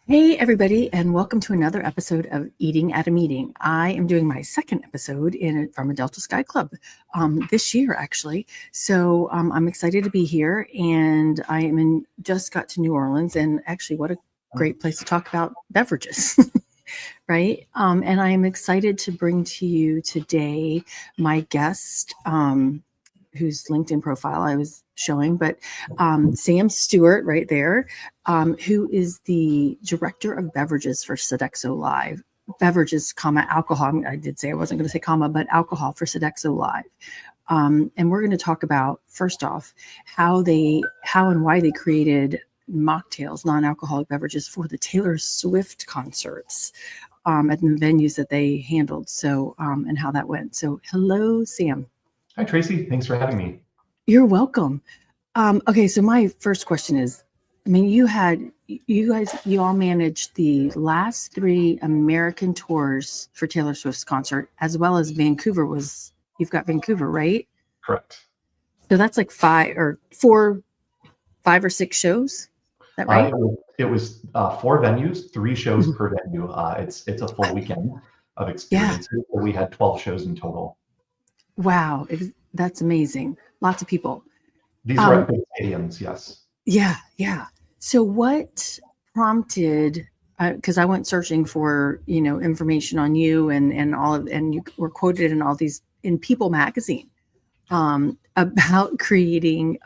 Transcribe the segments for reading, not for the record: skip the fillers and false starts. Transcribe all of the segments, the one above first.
Hey, everybody, and welcome to another episode of Eating at a Meeting. I am doing my second episode from a Delta Sky Club this year, actually. So I'm excited to be here, and just got to New Orleans, and actually, what a great place to talk about beverages, right? And I am excited to bring to you today my guest, whose LinkedIn profile I was showing, but Sam Stewart right there, who is the director of beverages for Sodexo Live. Beverages, alcohol. I did say I wasn't going to say but alcohol for Sodexo Live. And we're going to talk about, first off, how and why they created Mocktails, non-alcoholic beverages, for the Taylor Swift concerts at the venues that they handled. So, and how that went. So, hello, Sam. Hi, Tracy. Thanks for having me. You're welcome. Okay, so my first question is, you all managed the last 3 American tours for Taylor Swift's concert, as well as you've got Vancouver, right? Correct. So that's like 5 or 6 shows. Is that right? It was 4 venues, 3 shows per venue. It's a full weekend of experience. Yeah. We had 12 shows in total. Wow, that's amazing. Lots of people. These were at big stadiums, yes. Yeah. So what prompted, because I went searching for, information on you and you were quoted in People magazine about creating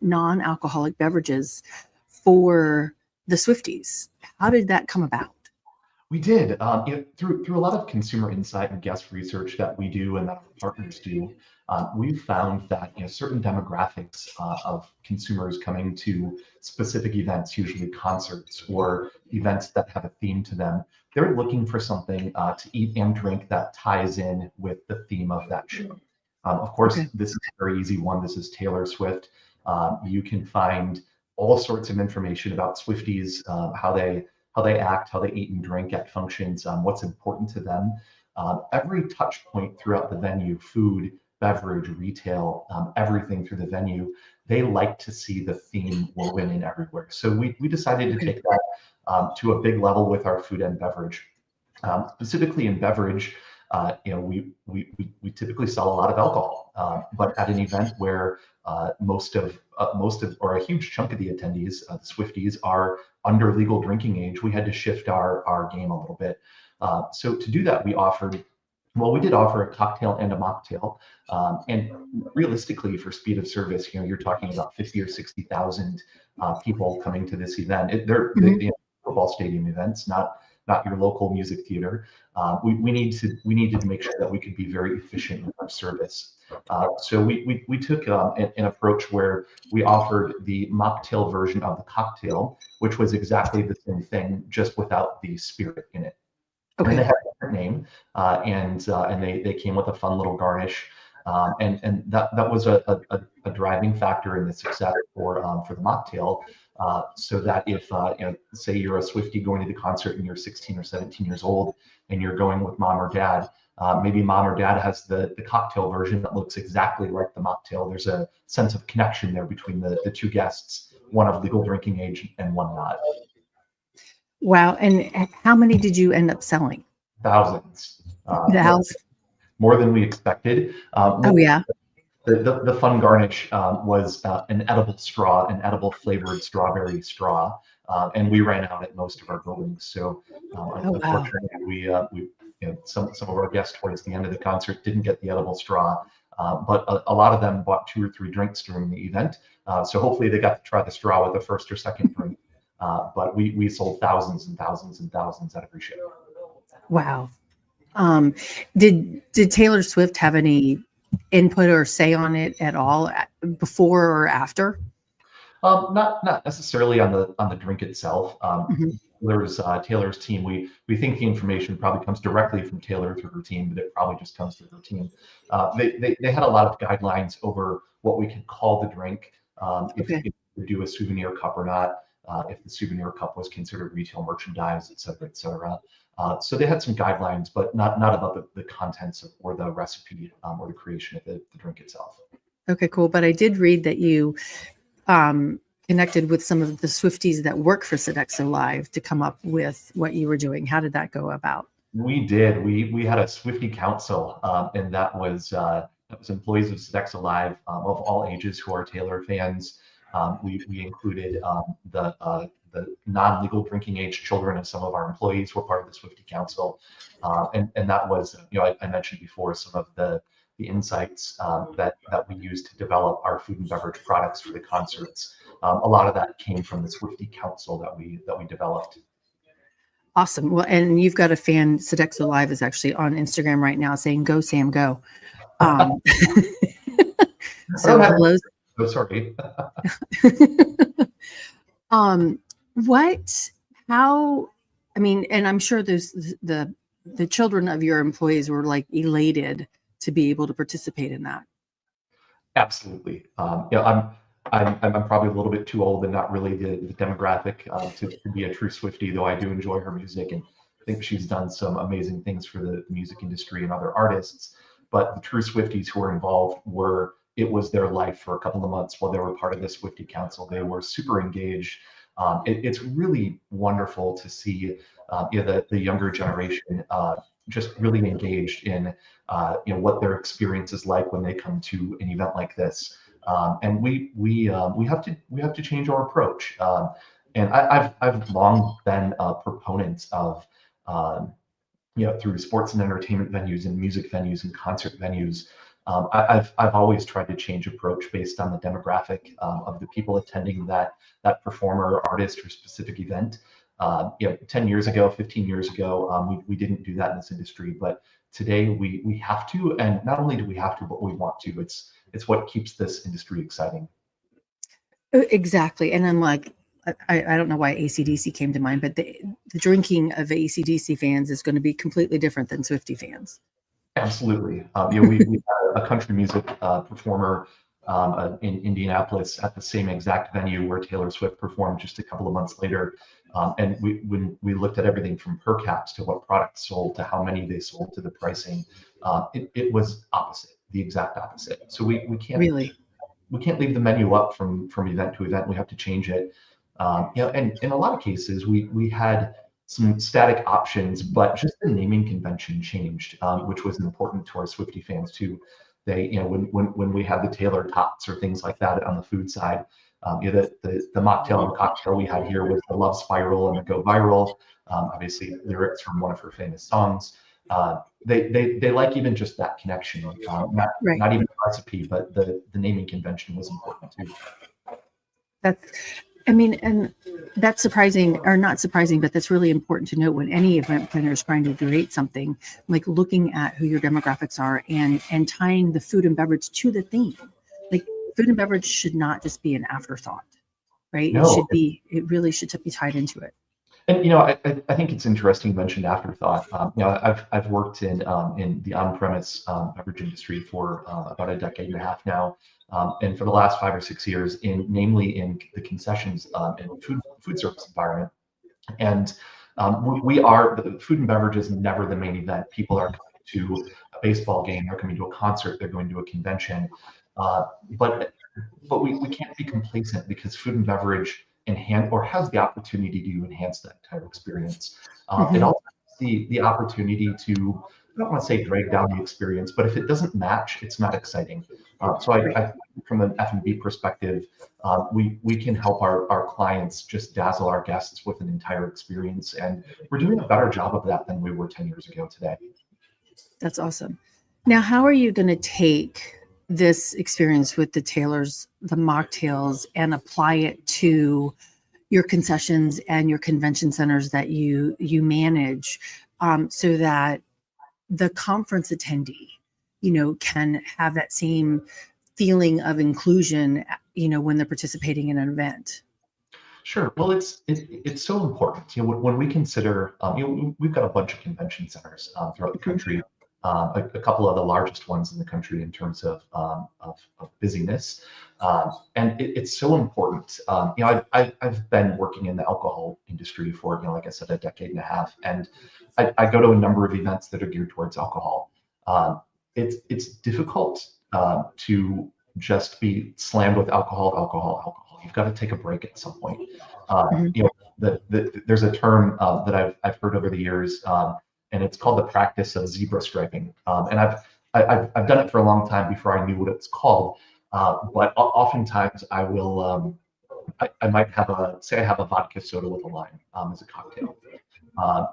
non-alcoholic beverages for the Swifties. How did that come about? We did through a lot of consumer insight and guest research that we do and that our partners do. We've found that certain demographics of consumers coming to specific events, usually concerts or events that have a theme to them, they're looking for something to eat and drink that ties in with the theme of that show. Of course, This is a very easy one. This is Taylor Swift. You can find all sorts of information about Swifties, how they act, how they eat and drink at functions, what's important to them. Every touch point throughout the venue, food, beverage, retail, everything through the venue, they like to see the theme woven in everywhere. So we decided to take that to a big level with our food and beverage. Specifically in beverage, we typically sell a lot of alcohol, but at an event where most of or a huge chunk of the attendees, the Swifties, are under legal drinking age, we had to shift our game a little bit. So to do that, we did offer a cocktail and a mocktail, and realistically, for speed of service, you're talking about 50 or 60,000 people coming to this event. They're football stadium events, not your local music theater. We needed to make sure that we could be very efficient with our service. So we took an approach where we offered the mocktail version of the cocktail, which was exactly the same thing, just without the spirit in it. Okay. And they had a different name, and they came with a fun little garnish, and that was a driving factor in the success for the mocktail. So that if say you're a Swiftie going to the concert and you're 16 or 17 years old and you're going with mom or dad, maybe mom or dad has the cocktail version that looks exactly like the mocktail. There's a sense of connection there between the 2 guests, one of legal drinking age and one not. Wow. And how many did you end up selling? Thousands. More than we expected. The fun garnish was an edible straw, an edible flavored strawberry straw, and we ran out at most of our buildings. So unfortunately, some of our guests towards the end of the concert didn't get the edible straw, but a lot of them bought 2 or 3 drinks during the event. So hopefully they got to try the straw with the first or second drink. But we sold thousands and thousands and thousands at every show. Wow. Did Taylor Swift have any input or say on it at all before or after? Not necessarily on the drink itself. Taylor's team. We think the information probably comes directly from Taylor through her team, but it probably just comes through her team. They had a lot of guidelines over what we could call the drink, if we do a souvenir cup or not, if the souvenir cup was considered retail merchandise, et cetera, et cetera. So they had some guidelines, but not about the contents or the recipe or the creation of the drink itself. Okay, cool. But I did read that you connected with some of the Swifties that work for Sodexo Live to come up with what you were doing. How did that go about? We did. We had a Swifty council, and that was employees of Sodexo Live of all ages who are Taylor fans. We included the non-legal drinking age children of some of our employees were part of the Swifty council, and that was, I mentioned before some of the insights that we used to develop our food and beverage products for the concerts. A lot of that came from the Swifty council that we developed. Awesome. Well, and you've got a fan, Sodexo Live is actually on Instagram right now saying, "Go Sam, go." So hello. Oh, sorry. What, how, I mean, and I'm sure there's the children of your employees were like elated to be able to participate in that. Absolutely. I'm probably a little bit too old and not really the demographic to be a true Swiftie, though I do enjoy her music and think she's done some amazing things for the music industry and other artists. But the true Swifties who were involved it was their life for a couple of months while they were part of the Swiftie Council. They were super engaged. It's really wonderful to see the younger generation just really engaged in what their experience is like when they come to an event like this. And we have to change our approach. And I've long been a proponent of through sports and entertainment venues and music venues and concert venues. I've always tried to change approach based on the demographic of the people attending that performer, artist, or specific event. 10 years ago, 15 years ago, we didn't do that in this industry, but today we have to, and not only do we have to, but we want to. It's what keeps this industry exciting. Exactly. And I'm like, I don't know why AC/DC came to mind, but the drinking of AC/DC fans is going to be completely different than Swiftie fans. Absolutely. We had a country music performer in Indianapolis at the same exact venue where Taylor Swift performed just a couple of months later. And when we looked at everything from per caps to what products sold to how many they sold to the pricing, it was opposite, the exact opposite. So we can't really, we can't leave the menu up from event to event. We have to change it. And in a lot of cases, we had some static options, but just the naming convention changed, which was important to our Swiftie fans too. They, when we had the Taylor Tots or things like that on the food side, the mocktail and cocktail we had here was the Love Spiral and the Go Viral, obviously lyrics from one of her famous songs. They like even just that connection, not even the recipe, but the naming convention was important too. And that's surprising, or not surprising, but that's really important to note when any event planner is trying to create something, like looking at who your demographics are and tying the food and beverage to the theme. Like food and beverage should not just be an afterthought, right? No. It really should be tied into it. And I think it's interesting you mentioned afterthought. I've worked in the on-premise beverage industry for about a decade and a half now, and for the last 5 or 6 years, namely in the concessions and food service environment. And the food and beverage is never the main event. People are coming to a baseball game, they're coming to a concert, they're going to a convention, but we can't be complacent because food and beverage has the opportunity to enhance that entire experience. It also has the opportunity to, I don't want to say drag down the experience, but if it doesn't match, it's not exciting. So I from an F&B perspective, we can help our clients just dazzle our guests with an entire experience, and we're doing a better job of that than we were 10 years ago today. That's awesome. Now, how are you going to take this experience with the Taylors, the Mocktails, and apply it to your concessions and your convention centers that you manage, so that the conference attendee, can have that same feeling of inclusion, when they're participating in an event? Sure. Well, it's so important. When we consider, we've got a bunch of convention centers throughout the country. A couple of the largest ones in the country in terms of busyness, and it's so important. I've been working in the alcohol industry for, like I said, a decade and a half, and I go to a number of events that are geared towards alcohol. It's difficult to just be slammed with alcohol, alcohol, alcohol. You've got to take a break at some point. Mhm. You know, there's a term that I've heard over the years, and it's called the practice of zebra striping. And I've done it for a long time before I knew what it's called. But oftentimes I will I might have say I have a vodka soda with a lime as a cocktail.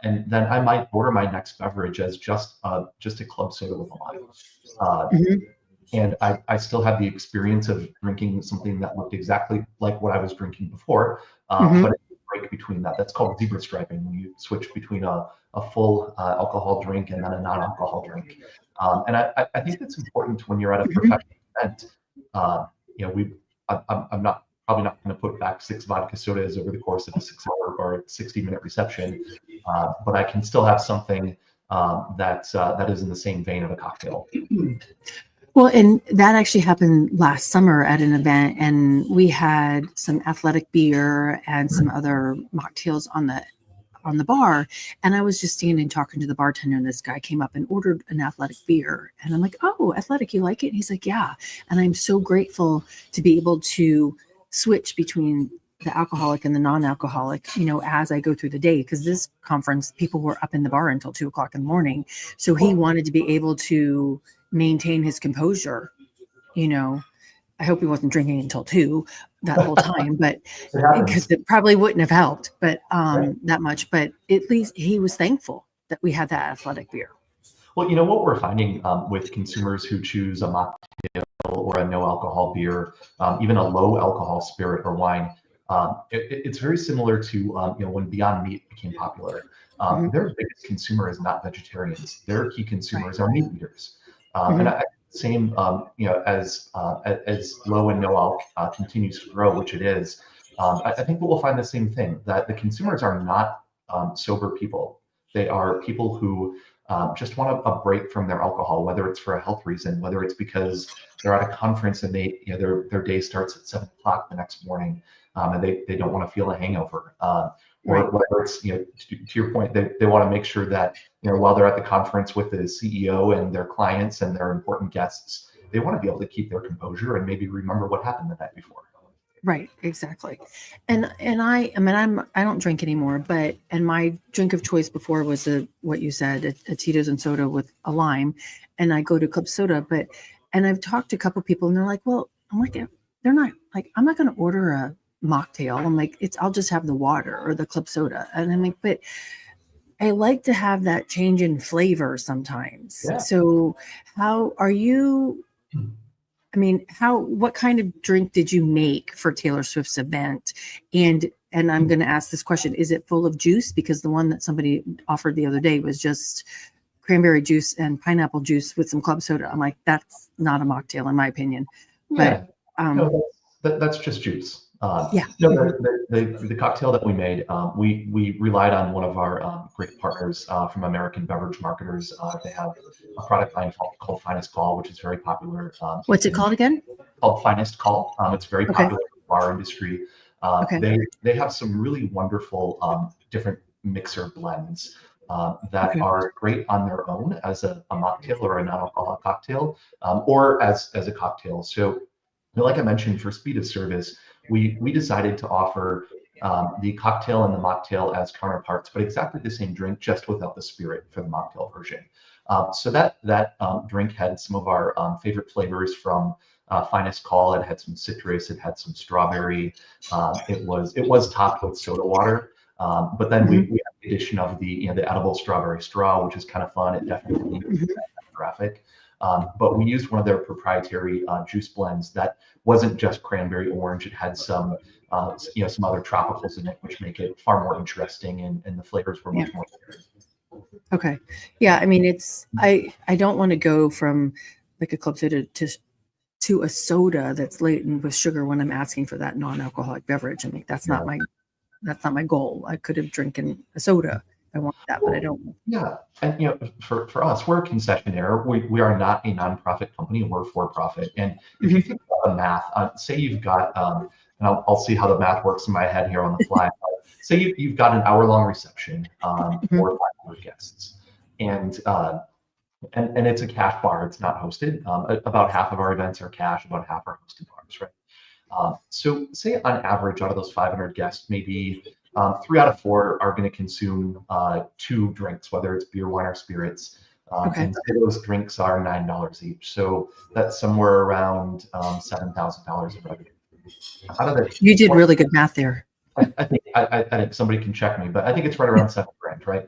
And then I might order my next beverage as just a club soda with a lime. Uh, Mhm. and I still have the experience of drinking something that looked exactly like what I was drinking before, but Mhm. it's a break between that. That's called zebra striping, when you switch between a full alcohol drink and then a non-alcohol drink. And I think that's important when you're at a Mhm. professional event. You know, I'm not probably not going to put back 6 vodka sodas over the course of a 6 hour or 60-minute reception, but I can still have something that is in the same vein of a cocktail. Well, and that actually happened last summer at an event, and we had some athletic beer and some other mocktails on the bar. And I was just standing talking to the bartender, and this guy came up and ordered an athletic beer. And I'm like, "Oh, athletic, you like it?" And he's like, "Yeah." And I'm so grateful to be able to switch between the alcoholic and the non-alcoholic, as I go through the day. Because this conference, people were up in the bar until 2 o'clock in the morning. So he wanted to be able to maintain his composure, you know. I hope he wasn't drinking until 2 that whole time, but It because happens. it probably wouldn't have helped, but Yeah. that much. But at least he was thankful that we had that athletic beer. Well, you know what we're finding with consumers who choose a mocktail or a no alcohol beer, even a low alcohol spirit or wine, it's very similar to when Beyond Meat became popular. Hmm. Their biggest consumer is not vegetarians. Their key Right. consumers are meat eaters. And Hmm. same, as low and no alc continues to grow, which it is, I think we'll find the same thing, that the consumers are not sober people. They are people who just want a break from their alcohol, whether it's for a health reason, whether it's because they're at a conference and their day starts at 7 o'clock the next morning, and they don't want to feel a hangover, or Right. whether it's to your point, they want to make sure that while they're at the conference with the CEO and their clients and their important guests, they want to be able to keep their composure and maybe remember what happened the night before. Right, exactly. And I mean, I don't drink anymore, but and my drink of choice before was what you said, a Tito's and soda with a lime, and I go to club soda. But and I've talked to a couple people, and they're like, well, I'm like, they're not like, I'm not going to order a mocktail. I'm like, I'll just have the water or the club soda, and I'm like, but I like to have that change in flavor sometimes. Yeah. So how are you? I mean, what kind of drink did you make for Taylor Swift's event? And I'm going to ask this question, is it full of juice? Because the one that somebody offered the other day was just cranberry juice and pineapple juice with some club soda. I'm like, that's not a mocktail in my opinion. But Yeah. No, that's just juice. yeah. No, Mhm. the cocktail that we made, we relied on one of our great partners from American Beverage Marketers. They have a product line called Finest Call, which is very popular What's it in called again? called Finest Call. It's very Okay. popular in the bar industry. Okay. They have some really wonderful different mixer blends that Okay. are great on their own as a mocktail or a non-alcoholic cocktail, or as a cocktail. So, like I mentioned, for speed of service, we decided to offer the cocktail and the mocktail as counterparts, but exactly the same drink, just without the spirit for the mocktail version. So that drink had some of our favorite flavors from Finest Call. It had some citrus, it had some strawberry. It was topped with soda water, but then we Hmm. had the addition of the edible strawberry straw, which is kind of fun. It definitely Hmm. graphic. But we used one of their proprietary juice blends that wasn't just cranberry orange. It had some other tropicals in it, which make it far more interesting, and the flavors were Yeah. much more. Okay. Yeah. I mean, I don't want to go from like a club soda to a soda that's laden with sugar when I'm asking for that non-alcoholic beverage. I mean, Yeah. that's not my goal. I could have drinking a soda if I want that, but I Well, don't. yeah, and for us, we're a concessionaire. We are not a nonprofit company. We're for profit. And if you Mhm. think about the math, say you've got, and I'll see how the math works in my head here on the fly. Say you've got an hour-long reception Mhm. for 500 guests, and it's a cash bar. It's not hosted. About half of our events are cash, about half are hosted bars, right? So say on average, out of those 500 guests, maybe 3 out of 4 are going to consume 2 drinks, whether it's beer, wine, or spirits. Okay. And say those drinks are $9 each. So that's somewhere around $7,000 in revenue. Out of the You did really good math there. I think somebody can check me, but I think it's right around $7,000, right?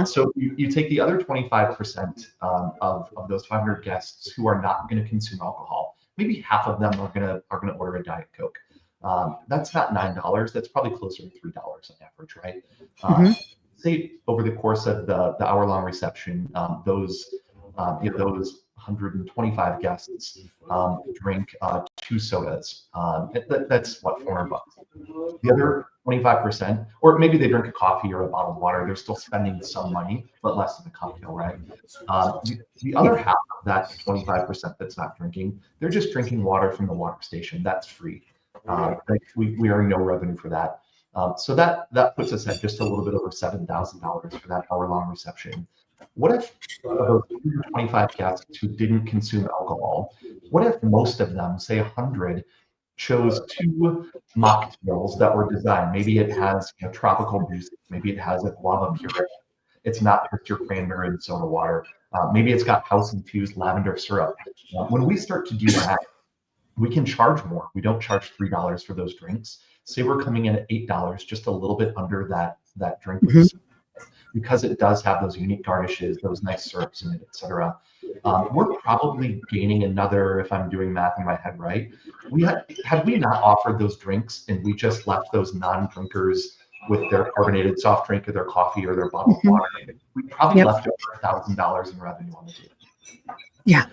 So you take the other 25% of those 500 guests who are not going to consume alcohol. Maybe half of them are gonna order a Diet Coke. That's not $9. That's probably closer to $3 on average, right? Say over the course of the hour-long reception, those 125 guests drink 2 sodas. That's what, $400. The other 25%, or maybe they drink a coffee or a bottle of water, they're still spending some money, but less than a cocktail, right? The other half of that 25% that's not drinking, they're just drinking water from the water station. That's free. We earn no revenue for that. So that puts us at just a little bit over $7,000 for that hour-long reception. What if those 225 guests who didn't consume alcohol, what if most of them, say 100, chose 2 mocktails that were designed? Maybe it has tropical juice, maybe it has a guava puree. It's not just your cranberry and soda water. Maybe it's got house-infused lavender syrup. When we start to do that, we can charge more. We don't charge $3 for those drinks. Say we're coming in at $8, just a little bit under that drink with because it does have those unique garnishes, those nice syrups in it, etc. We're probably gaining another, if I'm doing math in my head right, had we not offered those drinks and we just left those non-drinkers with their carbonated soft drink or their coffee or their bottled water, we probably left over $1,000 in revenue on the table. Yeah.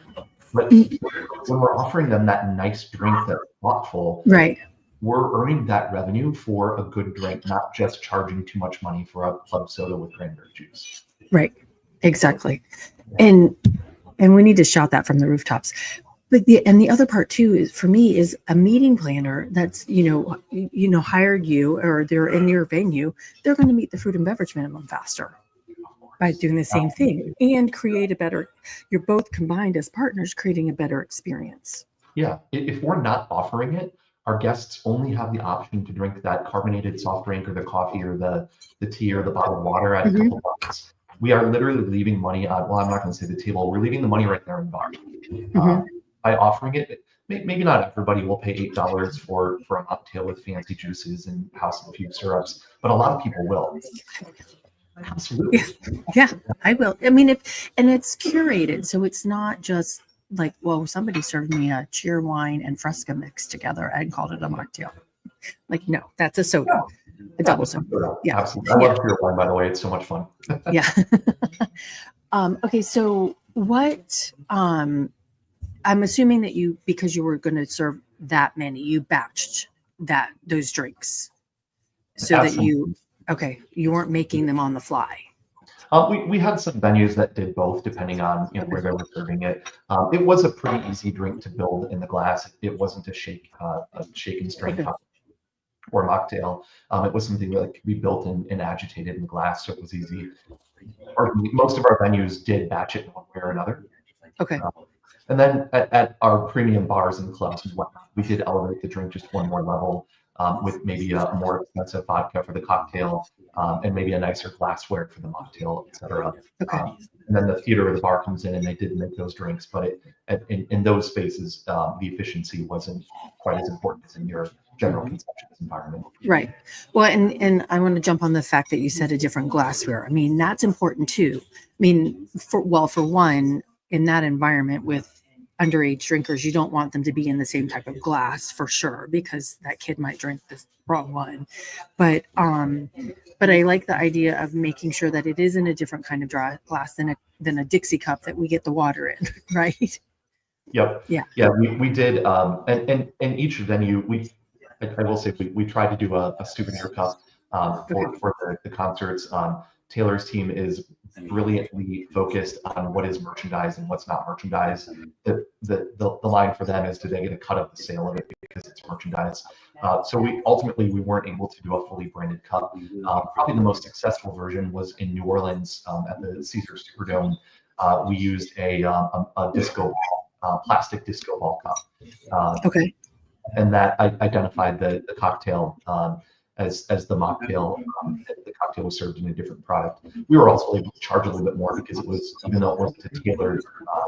But when we're offering them that nice drink that's thoughtful, right, we're earning that revenue for a good drink, not just charging too much money for a club soda with cranberry juice. Right. Exactly. And we need to shout that from the rooftops. But the other part too is, for me, is a meeting planner that's hired you, or they're in your venue. They're going to meet the food and beverage minimum faster by doing the same thing and create a better. You're both combined as partners, creating a better experience. Yeah. If we're not offering it, our guests only have the option to drink that carbonated soft drink or the coffee or the tea or the bottled water at a couple bucks. We are literally leaving money on, well, I'm not going to say the table. We're leaving the money right there in the bar. By offering it, maybe not everybody will pay $8 for a mocktail with fancy juices and house-infused syrups, but a lot of people will. Absolutely. Yeah, I will. I mean, and it's curated, so it's not just like, well, somebody served me a cheer wine and Fresca mixed together and called it a mocktail. Like, no, that's a soda, a double soda. Yeah, absolutely. I love cheer wine, by the way. It's so much fun. Yeah. Okay, so what? I'm assuming that because you were going to serve that many, you batched those drinks, so absolutely. That you weren't making them on the fly. We had some venues that did both, depending on where they were serving it. It was a pretty easy drink to build in the glass. It wasn't a shake and strain cup or mocktail. It was something that could be built and agitated in glass, so it was easy. Most of our venues did batch it one way or another. Okay. And then at our premium bars and clubs and whatnot, we did elevate the drink just one more level with maybe a more expensive vodka for the cocktail and maybe a nicer glassware for the mocktail, etc. Okay. And then the theater or the bar comes in and they did make those drinks, but in those spaces, the efficiency wasn't quite as important as in your general concessions environment. Right. Well, and I want to jump on the fact that you said a different glassware. I mean, that's important too. I mean, for one, in that environment with underage drinkers, you don't want them to be in the same type of glass for sure, because that kid might drink the wrong one. But I like the idea of making sure that it is in a different kind of glass than a Dixie cup that we get the water in, right? Yep. Yeah. We did, and each venue I will say we tried to do a souvenir cup for the concerts. Taylor's team is brilliantly focused on what is merchandise and what's not merchandise. The line for them is, do they get a cut of the sale of it because it's merchandise? So we weren't able to do a fully branded cup. Probably the most successful version was in New Orleans at the Caesars Superdome. We used a disco ball, plastic disco ball cup. Okay. and that I identified the cocktail as the mocktail. The cocktail was served in a different product. We were also able to charge a little bit more because it was, even though it wasn't a tailored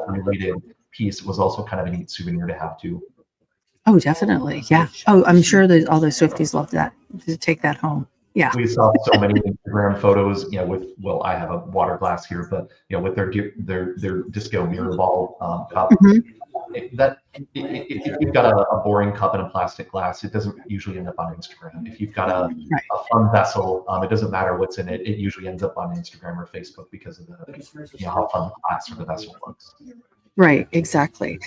related piece, it was also kind of a neat souvenir to have too. Oh, definitely. Yeah. Oh, I'm sure that all the Swifties love that, to take that home. Yeah. We saw so many Instagram photos, with, well, I have a water glass here, but with their disco mirror ball cup. Mm-hmm. If you've got a boring cup in a plastic glass, it doesn't usually end up on Instagram. If you've got a fun vessel, it doesn't matter what's in it. It usually ends up on Instagram or Facebook because of the how fun the glass or the vessel looks. Right, exactly.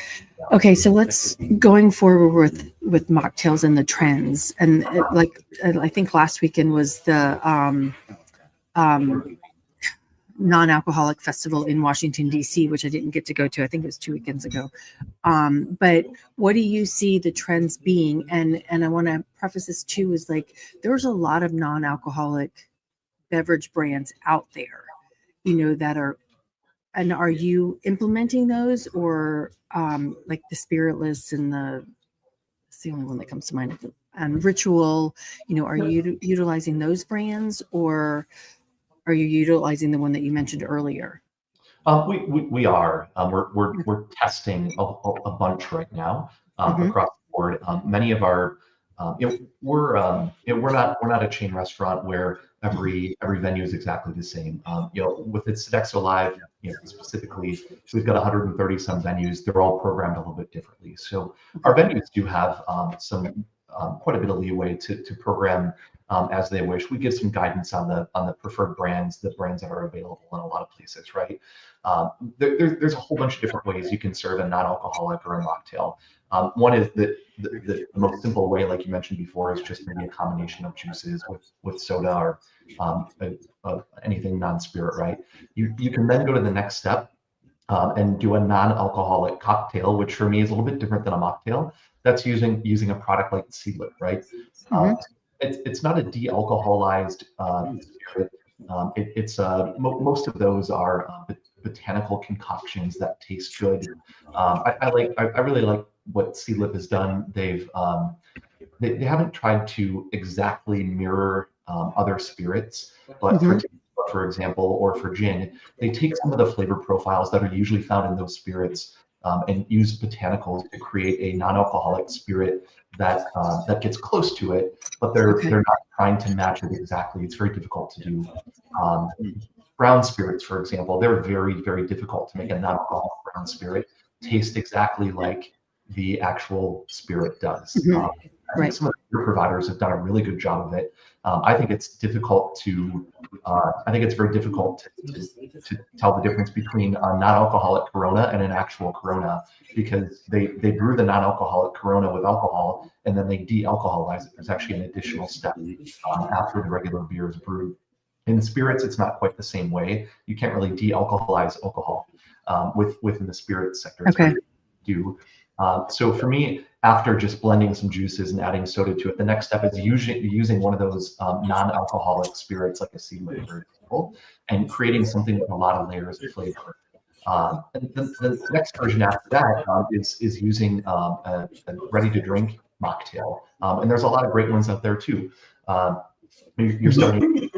Okay, so let's going forward with mocktails and the trends, and I think last weekend was the non-alcoholic festival in Washington D.C., which I didn't get to go to. I think it was 2 weekends ago. But what do you see the trends being? And I want to preface this too, is like there's a lot of non-alcoholic beverage brands out there, that are. And are you implementing those, or like the Spiritless and it's the only one that comes to mind, and Ritual, are you utilizing those brands, or are you utilizing the one that you mentioned earlier? We are. We're testing a bunch right now across the board. Many of our we're not a chain restaurant where every venue is exactly the same. With its Sodexo Live, specifically, we've got 130 some venues. They're all programmed a little bit differently. So our venues do have some quite a bit of leeway to program as they wish. We give some guidance on the preferred brands, the brands that are available in a lot of places, right? There's a whole bunch of different ways you can serve a non-alcoholic or a mocktail. One is that the most simple way, like you mentioned before, is just maybe a combination of juices with soda or anything non-spirit, right? You can then go to the next step and do a non-alcoholic cocktail, which for me is a little bit different than a mocktail. That's using a product like Seedlip, right? It's not a de-alcoholized spirit. Most of those are botanical concoctions that taste good. I really like what Seedlip has done. They haven't tried to exactly mirror other spirits, but for example, or for gin, they take some of the flavor profiles that are usually found in those spirits and use botanicals to create a non-alcoholic spirit that gets close to it, but they're not trying to match it exactly. It's very difficult to do. Brown spirits, for example, they're very, very difficult to make a non-alcoholic brown spirit taste exactly like the actual spirit does. I think some of the beer providers have done a really good job of it. I think it's difficult to. I think it's very difficult to tell the difference between a non-alcoholic Corona and an actual Corona, because they brew the non-alcoholic Corona with alcohol and then they de-alcoholize it. There's actually an additional step after the regular beer is brewed. In spirits, it's not quite the same way. You can't really de-alcoholize alcohol within the spirit sector. It's so for me, after just blending some juices and adding soda to it, the next step is using one of those non-alcoholic spirits like a Seedlip, for example, and creating something with a lot of layers of flavor. And the next version after that is using a ready-to-drink mocktail. And there's a lot of great ones out there too. You're starting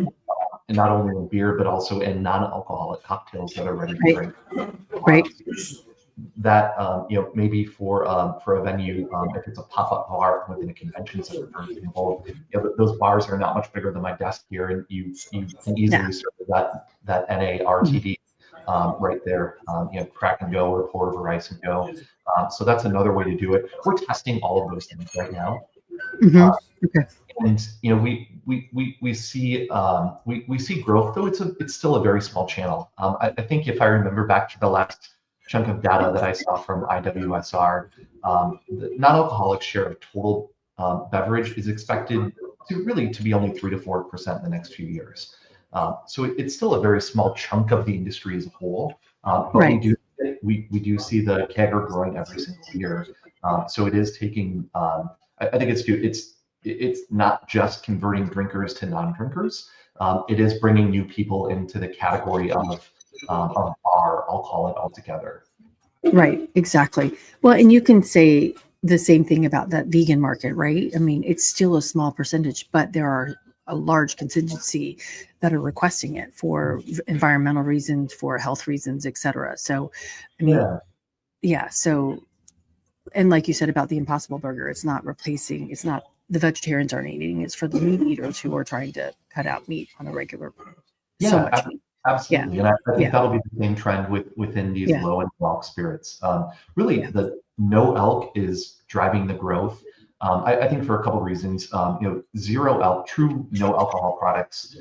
not only in beer, but also in non-alcoholic cocktails that are ready to drink. Right. That maybe for a venue, if it's a pop-up bar within a convention center, for example, those bars are not much bigger than my desk here, and you can easily serve that NARTD right there. Crack and go or pour over ice and go. So that's another way to do it. We're testing all of those things right now. And we see growth, though it's still a very small channel. I think if I remember back to the last chunk of data that I saw from IWSR, the non-alcoholic share of total beverage is expected to be only 3 to 4% in the next few years. So it's still a very small chunk of the industry as a whole. But we do see the CAGR growing every single year. So it is taking. I think it's not just converting drinkers to non-drinkers. It is bringing new people into the category of bar, I'll call it altogether. Right, exactly. Well, and you can say the same thing about that vegan market, right? I mean, it's still a small percentage, but there are a large contingency that are requesting it for environmental reasons, for health reasons, et cetera. So, I mean, yeah. So, and like you said about the Impossible Burger, it's not the vegetarians aren't eating, it's for the meat eaters who are trying to cut out meat on a regular, so much meat. Absolutely. Yeah. And I think that'll be the same trend within these low and no alc spirits. Really, the no alc is driving the growth. I think for a couple of reasons. Zero alc, true no alcohol products,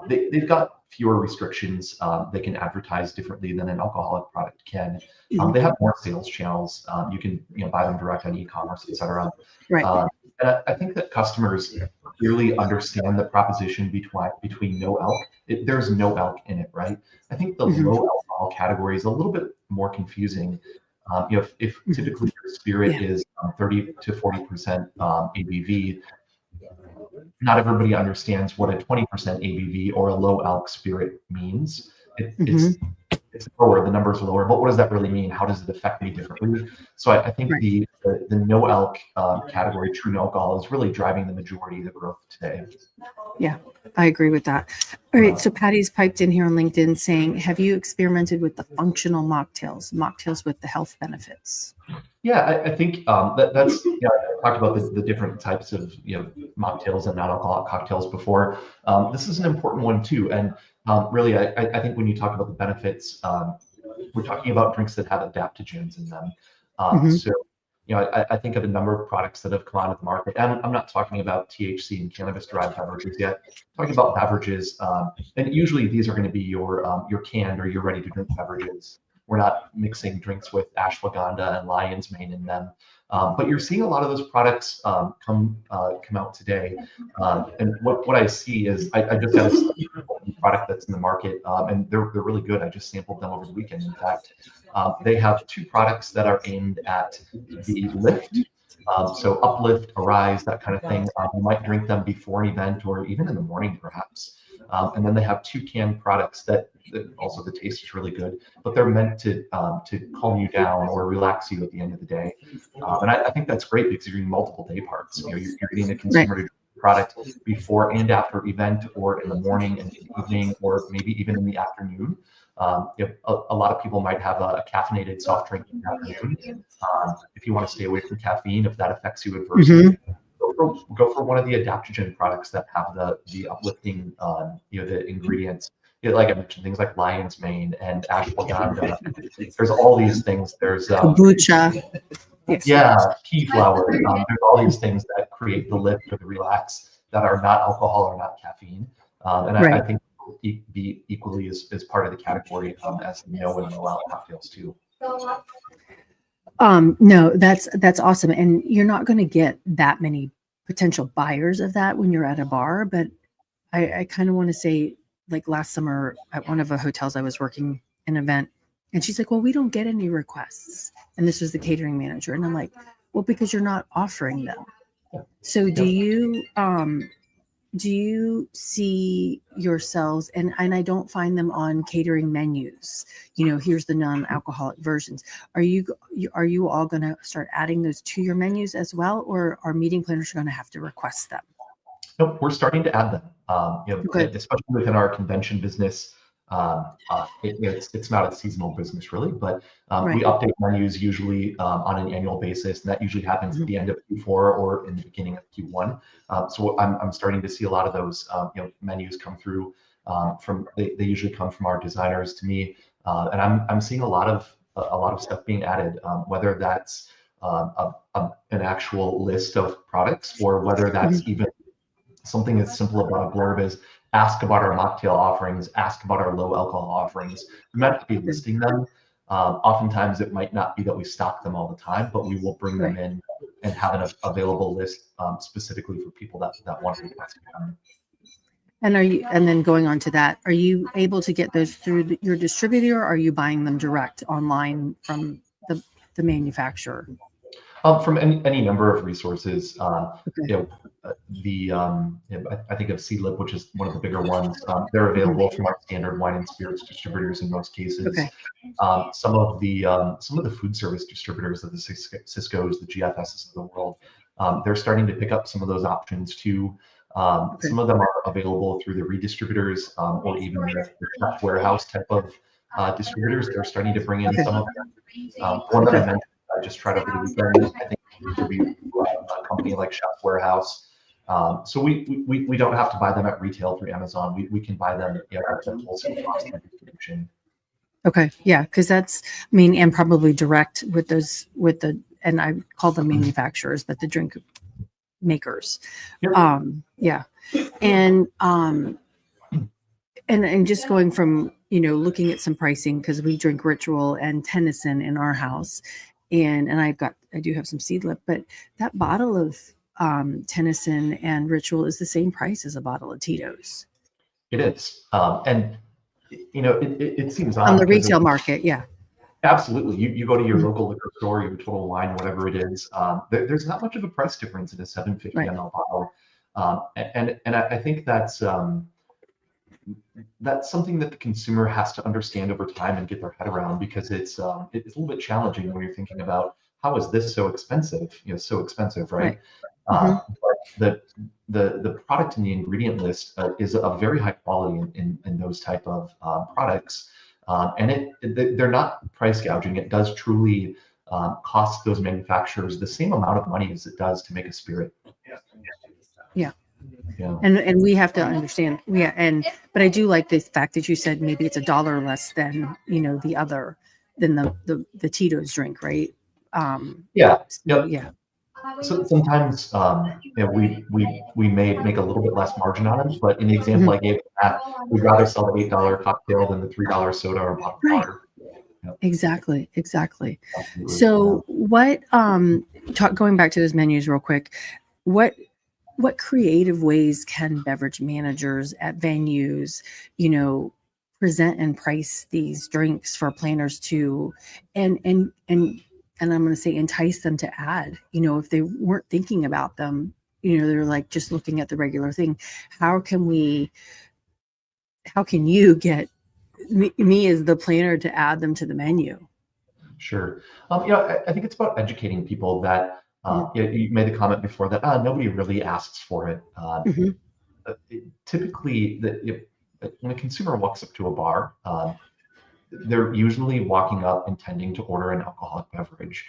they've got fewer restrictions. They can advertise differently than an alcoholic product can. They have more sales channels. You can buy them direct on e-commerce, et cetera. Right. And I think that customers clearly understand the proposition between no alc. There's no alc in it, right? I think the low alcohol category is a little bit more confusing. If typically your spirit is 30 to 40% ABV, not everybody understands what a 20% ABV or a low alc spirit means. It's lower, the numbers are lower, but what does that really mean? How does it affect me differently? So I think the no alc category, true no alcohol, is really driving the majority of the growth today. Yeah, I agree with that. All right, so Patty's piped in here on LinkedIn saying, have you experimented with the functional mocktails with the health benefits? Yeah, I think that's, I talked about the different types of, mocktails and non-alcoholic cocktails before. This is an important one too. And really, I think when you talk about the benefits, we're talking about drinks that have adaptogens in them. So, I think of a number of products that have come onto the market, and I'm not talking about THC and cannabis-derived beverages yet. I'm talking about beverages, and usually these are going to be your canned or your ready-to-drink beverages. We're not mixing drinks with ashwagandha and lion's mane in them. But you're seeing a lot of those products come out today. And what I see is I just got a product that's in the market, and they're really good. I just sampled them over the weekend. In fact, they have two products that are aimed at the lift. So uplift, arise, that kind of thing. You might drink them before an event or even in the morning, perhaps. And then they have two canned products that also the taste is really good, but they're meant to calm you down or relax you at the end of the day. And I think that's great because you're eating multiple day parts. You're eating a consumer product before and after event, or in the morning and in the evening, or maybe even in the afternoon. A lot of people might have a caffeinated soft drink in the afternoon. If you want to stay away from caffeine, if that affects you adversely, go for one of the adaptogen products that have the uplifting, the ingredients. Like I mentioned, things like lion's mane and ashwagandha. There's all these things. There's kombucha. Pea flower. There's all these things that create the lift or the relax that are not alcohol or not caffeine. I think be equally as part of the category as the no and no alcohol cocktails too. No, that's awesome. And you're not going to get that many potential buyers of that when you're at a bar. But I kind of want to say, like last summer at one of the hotels I was working an event, and she's like, well, we don't get any requests. And this was the catering manager. And I'm like, well, because you're not offering them. So do you see yourselves, and I don't find them on catering menus, here's the non-alcoholic versions. Are you all going to start adding those to your menus as well, or are meeting planners going to have to request them? No, we're starting to add them. Especially within our convention business. It's not a seasonal business really, but we update menus usually on an annual basis, and that usually happens at the end of Q4 or in the beginning of Q1. So I'm starting to see a lot of those menus come through. They usually come from our designers to me, and I'm seeing a lot of stuff being added, whether that's an actual list of products, or whether that's even something as simple about a blurb as ask about our mocktail offerings, ask about our low alcohol offerings. We might not be listing them. Oftentimes it might not be that we stock them all the time, but we will bring them in and have an available list specifically for people that want to request them. And then going on to that, are you able to get those through your distributor, or are you buying them direct online from the manufacturer? From any number of resources. Okay. You know, I think of Seedlip, which is one of the bigger ones. They're available from our standard wine and spirits distributors in most cases. Okay. Some of the food service distributors of the Cisco's, the GFSs of the world, they're starting to pick up some of those options too. Okay. Some of them are available through the redistributors or even the chef warehouse type of distributors. They're starting to bring in Okay. some of them. One that I Okay. mentioned, I just tried over the weekend. I think it needs to be a company like Chef Warehouse. So we don't have to buy them at retail through Amazon. We can buy them at the wholesale cost of distribution. Okay. Yeah. Cause that's, I mean, and probably direct with those, and I call them manufacturers, but the drink makers. Yep. Yeah. And, and just going from, looking at some pricing, because we drink Ritual and Tennyson in our house. And I do have some Seedlip, but that bottle of Tennyson and Ritual is the same price as a bottle of Tito's. It is. And it seems odd On the because retail market. Yeah. absolutely. You go to your local liquor store, your Total Wine, whatever it is, there's not much of a price difference in a 750 ml bottle. And I think that's something that the consumer has to understand over time and get their head around, because it's a little bit challenging when you're thinking about how is this so expensive? So expensive, right? But the product in the ingredient list is of very high quality in those type of products, and they're not price gouging. It does truly cost those manufacturers the same amount of money as it does to make a spirit. Yeah. Yeah. And we have to understand. Yeah. But I do like the fact that you said maybe it's $1 less than, the Tito's drink, right? Yeah. So, yeah. So sometimes we may make a little bit less margin on them, but in the example I gave, we'd rather sell the $8 cocktail than the $3 soda or bottled water. Yep. Exactly. Absolutely. So what going back to those menus real quick, what creative ways can beverage managers at venues, present and price these drinks for planners to, and I'm going to say entice them to add, if they weren't thinking about them, they're like just looking at the regular thing. How can you get me as the planner to add them to the menu? Sure. I think it's about educating people that you made the comment before that nobody really asks for it. Typically, when a consumer walks up to a bar, they're usually walking up intending to order an alcoholic beverage.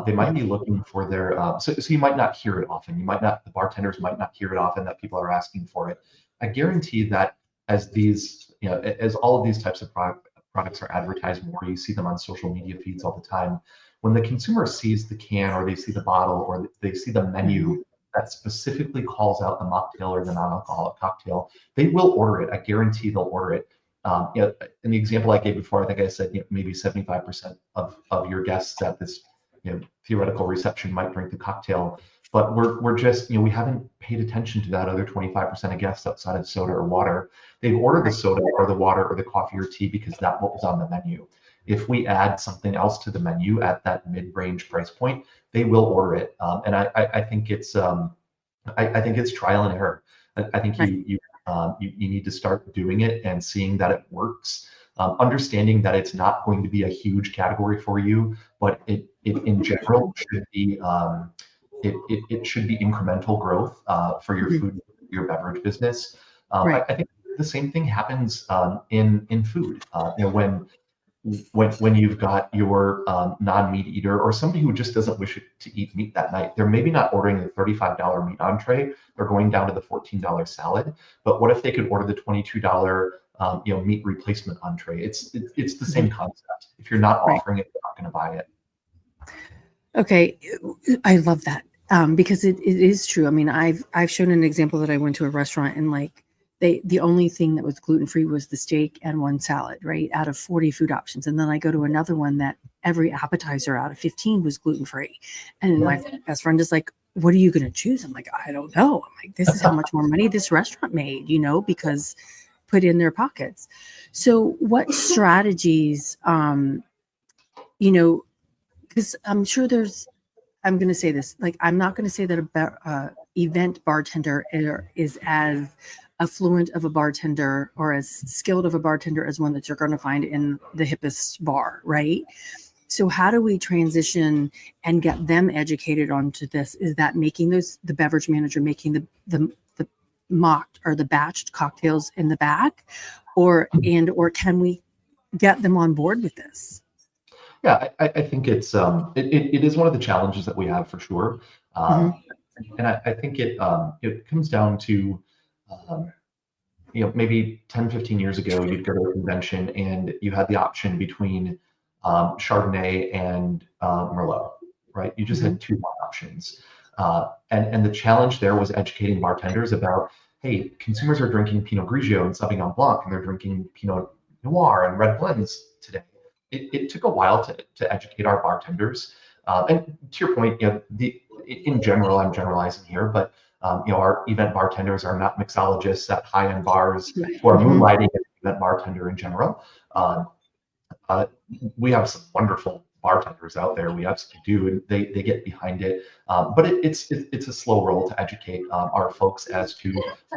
They might be looking for their, so you might not hear it often. The bartenders might not hear it often that people are asking for it. I guarantee that as all of these types of products are advertised more, you see them on social media feeds all the time. When the consumer sees the can or they see the bottle or they see the menu that specifically calls out the mocktail or the non-alcoholic cocktail, they will order it. I guarantee they'll order it. In the example I gave before, I think I said maybe 75% of your guests at this theoretical reception might drink the cocktail, but we're just we haven't paid attention to that other 25% of guests outside of soda or water. They've ordered the soda or the water or the coffee or tea because that's what was on the menu. If we add something else to the menu at that mid-range price point, they will order it, and I think it's I think it's trial and error. I think you need to start doing it and seeing that it works, understanding that it's not going to be a huge category for you, but it in general should be it should be incremental growth for your food, your beverage business. I think the same thing happens in food. When you've got your non-meat eater or somebody who just doesn't wish to eat meat that night, they're maybe not ordering the $35 meat entree. They're going down to the $14 salad. But what if they could order the $22 meat replacement entree? It's the same concept. If you're not offering it, they're not going to buy it. Okay, I love that because it is true. I mean, I've shown an example that I went to a restaurant and the only thing that was gluten-free was the steak and one salad, right, out of 40 food options. And then I go to another one that every appetizer out of 15 was gluten-free. And my best friend is like, what are you going to choose? I'm like, I don't know. I'm like, this is how much more money this restaurant made, because put in their pockets. So what strategies, because I'm sure there's I'm going to say this, like, I'm not going to say that a event bartender is as affluent of a bartender or as skilled of a bartender as one that you're going to find in the hippest bar, right? So how do we transition and get them educated onto this? Is that making the beverage manager making the mocked or the batched cocktails in the back, or can we get them on board with this? Yeah, I think it is one of the challenges that we have for sure. Mm-hmm. And I think it comes down to, um, maybe 10, 15 years ago, you'd go to a convention and you had the option between Chardonnay and Merlot, right? You just Mm-hmm. had two wine options. And the challenge there was educating bartenders about, hey, consumers are drinking Pinot Grigio and Sauvignon Blanc, and they're drinking Pinot Noir and red blends today. It took a while to educate our bartenders. And to your point, in general, I'm generalizing here, but our event bartenders are not mixologists at high-end bars who are Mm-hmm. moonlighting as an event bartender in general. Um, uh, we have some wonderful bartenders out there. We absolutely do, and they get behind it. But it's a slow roll to educate our folks as to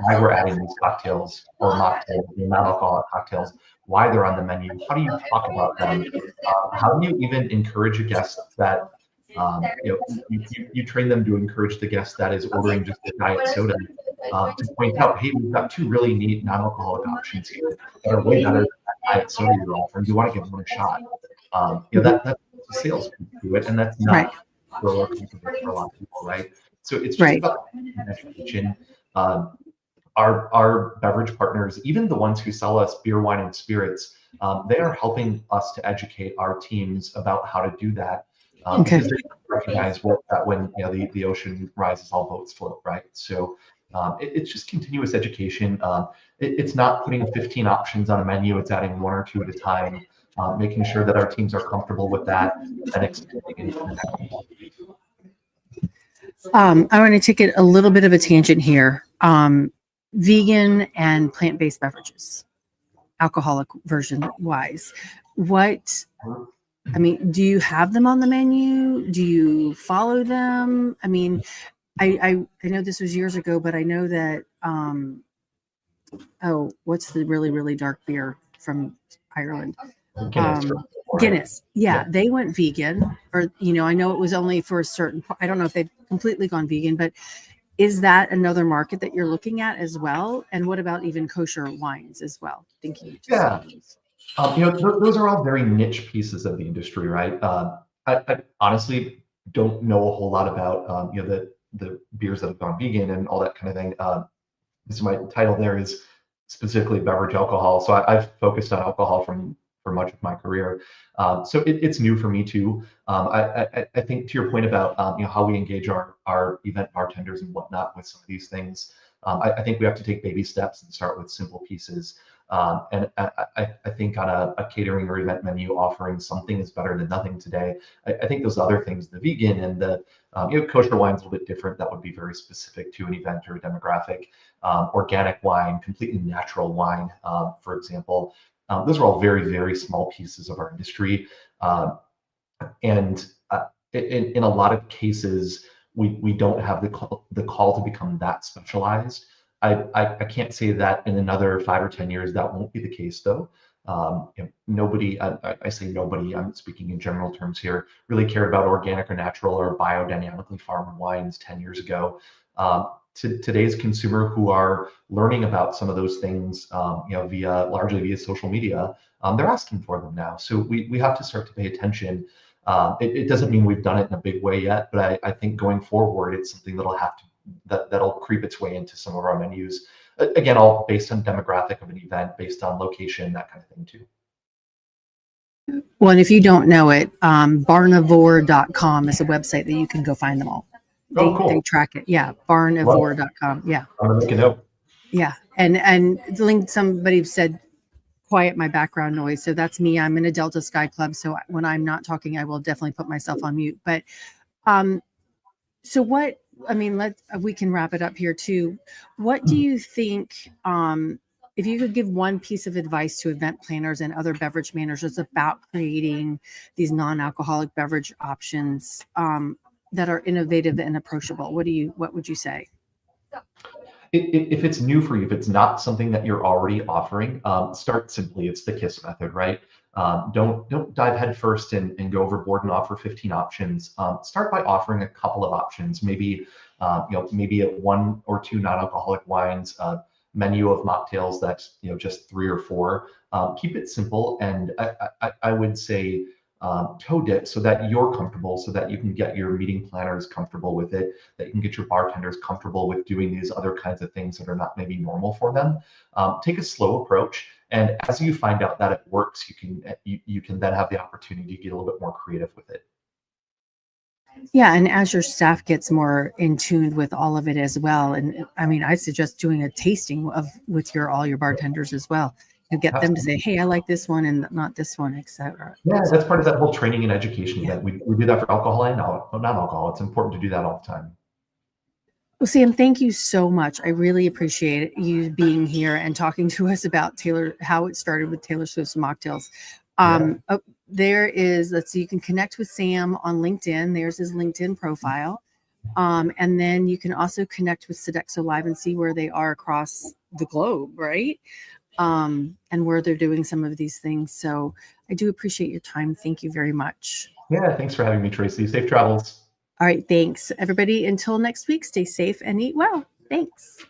why we're adding these cocktails or mocktails, non-alcoholic cocktails, why they're on the menu. How do you talk about them? How do you even encourage a guest that you train them to encourage the guest that is ordering just a diet soda to point out, hey, we've got two really neat non-alcoholic options here that are way better than that diet soda you're offering. Do you want to give them a shot? That's a sales piece to it, and that's Right. not for a lot of people, right? So it's just Right. about education. Our beverage partners, even the ones who sell us beer, wine, and spirits, they are helping us to educate our teams about how to do that. Okay. Because they recognize that when the ocean rises, all boats float, right? So it's just continuous education. It's not putting 15 options on a menu; it's adding one or two at a time, making sure that our teams are comfortable with that, and expanding into the next one. I want to take it a little bit of a tangent here. Vegan and plant-based beverages, alcoholic version wise. Do you have them on the menu? Do you follow them? I mean, I know this was years ago, but I know that what's the really, really dark beer from Ireland? Guinness, Guinness. Yeah, yeah. they went vegan, or I know it was only for a certain. I don't know if they've completely gone vegan, but is that another market that you're looking at as well? And what about even kosher wines as well? Thinking just Yeah. Those are all very niche pieces of the industry, right? I honestly don't know a whole lot about the beers that have gone vegan and all that kind of thing. So my title there is specifically beverage alcohol. So I've focused on alcohol for much of my career. So it's new for me too. I think to your point about how we engage our event bartenders and whatnot with some of these things. I think we have to take baby steps and start with simple pieces. And I think on a catering or event menu, offering something is better than nothing today. I think those other things, the vegan and the kosher wine's a little bit different. That would be very specific to an event or a demographic. Organic wine, completely natural wine, for example. Those are all very, very small pieces of our industry. And in a lot of cases, we don't have the call to become that specialized. I can't say that in another 5 or 10 years that won't be the case though. Nobody, I say nobody, I'm speaking in general terms here, really cared about organic or natural or biodynamically farmed wines 10 years ago. To today's consumer who are learning about some of those things, largely via social media, they're asking for them now. So we have to start to pay attention. It doesn't mean we've done it in a big way yet, but I think going forward, it's something that'll creep its way into some of our menus. Again, all based on demographic of an event, based on location, that kind of thing too. Well, and if you don't know it, barnivore.com is a website that you can go find them all. Oh, cool. They track it. Yeah, barnivore.com. Yeah. I'm gonna make a note. Yeah. And the link, somebody said quiet my background noise. So that's me. I'm in a Delta Sky Club. So when I'm not talking, I will definitely put myself on mute. But so we can wrap it up here too. What do you think, if you could give one piece of advice to event planners and other beverage managers about creating these non-alcoholic beverage options, that are innovative and approachable? What would you say? If it's new for you, if it's not something that you're already offering, start simply. It's the KISS method, right? Don't dive headfirst and go overboard and offer 15 options. Start by offering a couple of options. Maybe maybe a one or two non-alcoholic wines, menu of mocktails that's just three or four. Keep it simple, and I would say toe dip so that you're comfortable, so that you can get your meeting planners comfortable with it, that you can get your bartenders comfortable with doing these other kinds of things that are not maybe normal for them. Take a slow approach, and as you find out that it works, you can then have the opportunity to get a little bit more creative with it. Yeah, and as your staff gets more in tune with all of it as well, and I mean, I suggest doing a tasting of with all your bartenders as well. You get them to say, "Hey, I like this one and not this one," etc. Yeah, that's part of that whole training and education Yeah. event. We do that for alcohol and non-alcohol. It's important to do that all the time. Well, Sam, thank you so much. I really appreciate you being here and talking to us about how it started with Taylor Swift's Mocktails. Yeah. There is, let's see, you can connect with Sam on LinkedIn. There's his LinkedIn profile. And then you can also connect with Sodexo Live and see where they are across the globe, right? And where they're doing some of these things. So I do appreciate your time. Thank you very much. Yeah, thanks for having me, Tracy. Safe travels. All right, thanks, everybody. Until next week, stay safe and eat well. Thanks.